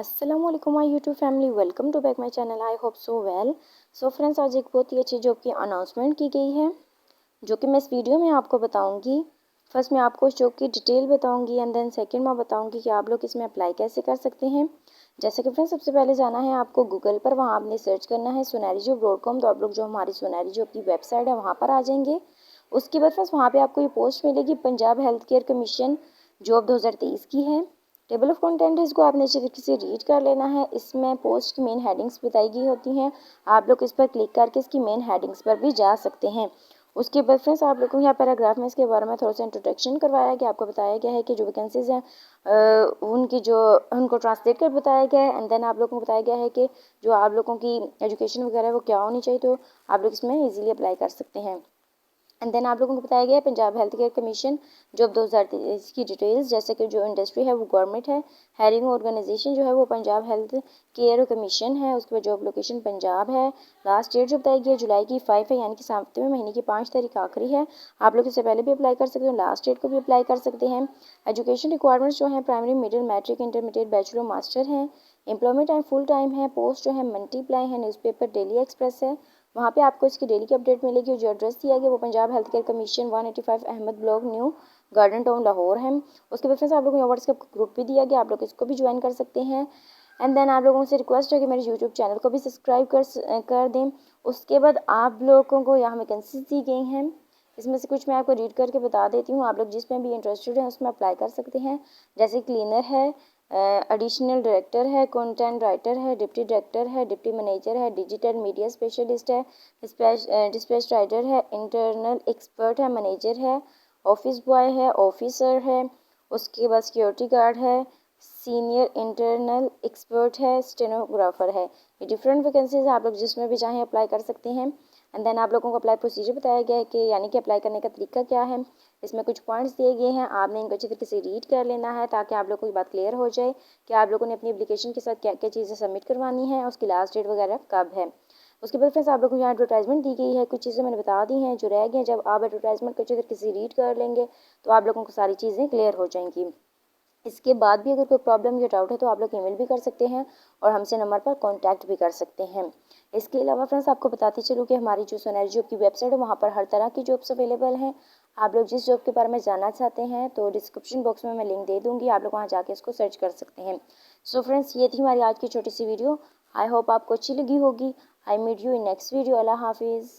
अस्सलामुअलैकुम my YouTube family, welcome to back my channel. I hope so well. So friends, आज एक बहुत ही अच्छी जॉब की अनाउंसमेंट की गई है जो कि मैं इस वीडियो में आपको बताऊंगी। फर्स्ट मैं आपको इस जॉब की डिटेल बताऊंगी एंड देन सेकंड मैं बताऊंगी कि आप लोग इसमें अप्लाई कैसे कर सकते हैं। जैसे कि फ्रेंड्स, सबसे पहले जाना है आपको गूगल पर, वहाँ आपने सर्च करना है sunarijob.com। तो आप लोग जो हमारी सोनारी जॉब की वेबसाइट है वहाँ पर आ जाएंगे। उसके बाद फ्रेंड्स वहाँ पर आपको ये पोस्ट मिलेगी, Punjab health care commission job 2023 की है। टेबल ऑफ कंटेंट है, इसको आपने अच्छे तरीके से रीड कर लेना है। इसमें पोस्ट की मेन हेडिंग्स बताई गई होती हैं। आप लोग इस पर क्लिक करके इसकी मेन हेडिंग्स पर भी जा सकते हैं। उसके बाद फ्रेंड्स आप लोगों को यहाँ पैराग्राफ में इसके बारे में थोड़ा सा इंट्रोडक्शन करवाया गया, आपको बताया गया है कि जो वैकेंसीज हैं उनकी जो उनको ट्रांसलेट कर बताया गया है एंड देन आप लोगों को बताया गया है कि जो आप लोगों की एजुकेशन वगैरह है वो क्या होनी चाहिए, तो आप लोग इसमें ईजिली अप्लाई कर सकते हैं। एंड देन आप लोगों को बताया गया है Punjab health care commission job 2023 की डिटेल्स, जैसे कि जो इंडस्ट्री है वो गवर्नमेंट है, हायरिंग ऑर्गेनाइजेशन जो है वो पंजाब हेल्थ केयर कमीशन है, उसके बाद जॉब लोकेशन पंजाब है। लास्ट डेट जो बताई गई है जुलाई की 5 है, यानी कि 7वें महीने की 5 तारीख आखिरी है। आप लोग इससे पहले भी अप्लाई कर सकते हैं, लास्ट डेट को भी अप्लाई कर सकते हैं। एजुकेशन रिक्वायरमेंट्स जो है primary, middle, matric, intermediate, bachelor, master हैं। एम्प्लॉयमेंट टाइम फुल टाइम है। पोस्ट जो है मल्टीप्लाई है। न्यूज़पेपर डेली एक्सप्रेस है, वहाँ पे आपको इसकी डेली की अपडेट मिलेगी। जो एड्रेस दिया गया वो Punjab health care commission 185 Ahmad block, new garden town, Lahore है। उसके बाद से आप लोगों को व्हाट्सएप ग्रुप भी दिया गया, आप लोग इसको भी ज्वाइन कर सकते हैं। एंड देन आप लोगों से रिक्वेस्ट है कि मेरे यूट्यूब चैनल को भी सब्सक्राइब कर दें। उसके बाद आप लोगों को यहाँ वैकेंसीज दी गई हैं, इसमें से कुछ मैं आपको रीड करके बता देती हूँ। आप लोग जिसमें भी इंटरेस्टेड हैं उसमें अप्लाई कर सकते हैं। जैसे क्लीनर है, एडिशनल डायरेक्टर है, कंटेंट राइटर है, डिप्टी डायरेक्टर है, डिप्टी मैनेजर है, डिजिटल मीडिया स्पेशलिस्ट है, डिस्पैच राइटर है, इंटरनल एक्सपर्ट है, मैनेजर है, ऑफिस बॉय है, ऑफिसर है। उसके बाद सिक्योरिटी गार्ड है, सीनियर इंटरनल एक्सपर्ट है, स्टेनोग्राफर है। ये डिफरेंट वैकेंसीज आप लोग जिसमें भी चाहें अप्लाई कर सकते हैं। एंड देन आप लोगों को अप्लाई प्रोसीजर बताया गया है कि यानी कि अप्लाई करने का तरीका क्या है। इसमें कुछ पॉइंट्स दिए गए हैं, आपने इनको अच्छी तरीके से रीड कर लेना है ताकि आप लोगों को ये बात क्लियर हो जाए कि आप लोगों ने अपनी एप्लीकेशन के साथ क्या क्या चीज़ें सबमिट करवानी है, उसकी लास्ट डेट वगैरह कब है। उसके बाद फ्रेंड्स आप लोगों को यहाँ एडवर्टाइजमेंट दी गई है, कुछ चीज़ें मैंने बता दी हैं जो रह गई हैं। जब आप एडवर्टाइजमेंट को अच्छी तरीके से रीड कर लेंगे तो आप लोगों को सारी चीज़ें क्लियर हो जाएंगी। इसके बाद भी अगर कोई प्रॉब्लम या डाउट है तो आप लोग ईमेल भी कर सकते हैं और हमसे नंबर पर कांटेक्ट भी कर सकते हैं। इसके अलावा फ्रेंड्स आपको बताती चलूँ कि हमारी जो सोनारी जॉब की वेबसाइट है वहाँ पर हर तरह की जॉब्स अवेलेबल हैं। आप लोग जिस जॉब के बारे में जानना चाहते हैं तो डिस्क्रिप्शन बॉक्स में मैं लिंक दे दूँगी, आप लोग वहाँ जाके इसको सर्च कर सकते हैं। सो फ्रेंड्स, ये थी हमारी आज की छोटी सी वीडियो। आई होप आपको अच्छी लगी होगी। I meet you in next video. अल्लाह हाफिज़।